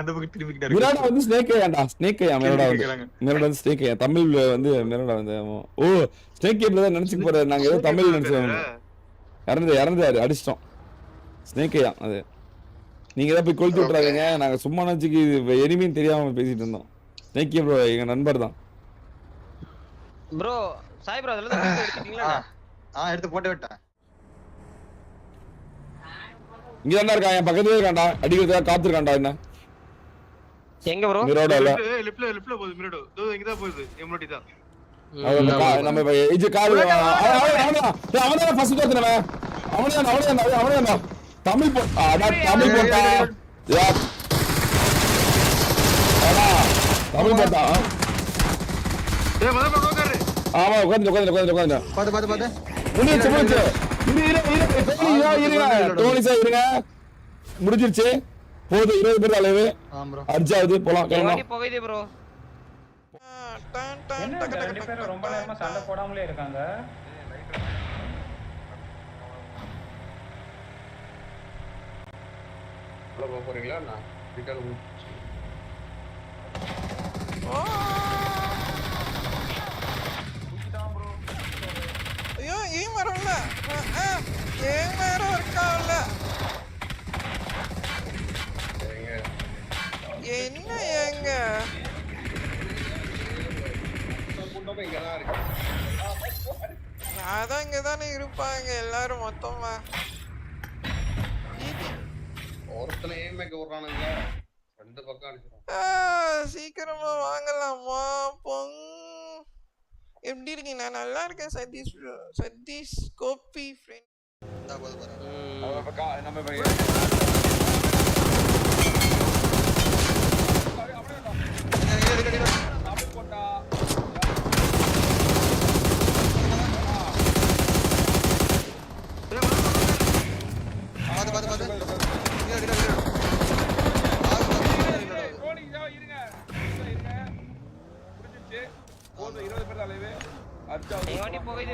அந்த பக்கம் திரும்பிக்கிட்டாரு. மிராடா வந்து ஸ்னேக் ஏன்டா ஸ்னேக் ஏன் மிராடா வந்து மிராடா வந்து ஸ்னேக் ஏன் தமிழ்ல வந்து மிராடா வந்து ஓ ஸ்னேக் ஏப்ல தான் நினைச்சு போறாரு. நாங்க ஏதோ தமிழ் நினைச்சோம். இறந்தாரு அடிச்சிட்டோம். ஸ்னேக் ஏன் அது நீங்க ஏதாவது போய் கொளுத்தி விட்டுறாதீங்க. நாங்க சும்மா நினைச்சுக்கு எனிமின்னு தெரியாம பேசிட்டு இருந்தோம். ஸ்னேக் ப்ரோ எங்க நண்பர் தான் ப்ரோ. சாய் ப்ரோ அதெல்லாம் எடுத்துட்டீங்களா? எடுத்து போட்டு விட்டேன். இங்க தான்டா இருக்கான். என் பக்கத்துலயே இருக்கான்டா. அடிக்கிறதுக்காக காத்துருக்கான்டா. என்ன எங்க ப்ரோ? மிராடா இல்ல லெஃப்ட்ல போகுது. மிராடோ தோ இங்க தான் போகுது. எம்டி தான். நம்ம ஏஜ் கால் அவனே ஃபர்ஸ்ட் தோத்துறவன். அவனே தமிழ் தமிழ் போட்டா யார் அடா தமிழ் போட்டா ஏய் மதம் போகாரு. ஆமா உட்கார்ந்து பாத்து முடிஞ்சிருச்சு. டோனிஸா இருங்க. முடிஞ்சிருச்சு. போது 20 பேர் அளவு. அஞ்சாவது போலாம். வண்டி போகுது ப்ரோ. என்ன ரெண்டு பேரும் ரொம்ப நேரமா சண்டை போடாமலே இருக்காங்க. உள்ள போறீங்களா? நான் ரிட்டர்ன் ஐயோ ஏன் வரல? ஏன் வேற இருக்காவல? என்ன ஏங்க அதான் இங்கதானே இருப்பாங்க எல்லாரும் மொத்தமா. ஒருத்தனை ஏமேக்கு விடுறானுங்க. ரெண்டு பக்கம் அடிச்சிடும். சீக்கிரமா வாங்கலாமா? பொங் எப்படி இருக்கீங்க? நான் நல்லா இருக்கேன் சதீஷ் கோபி ஃப்ரெண்ட். வண்டி போகுது.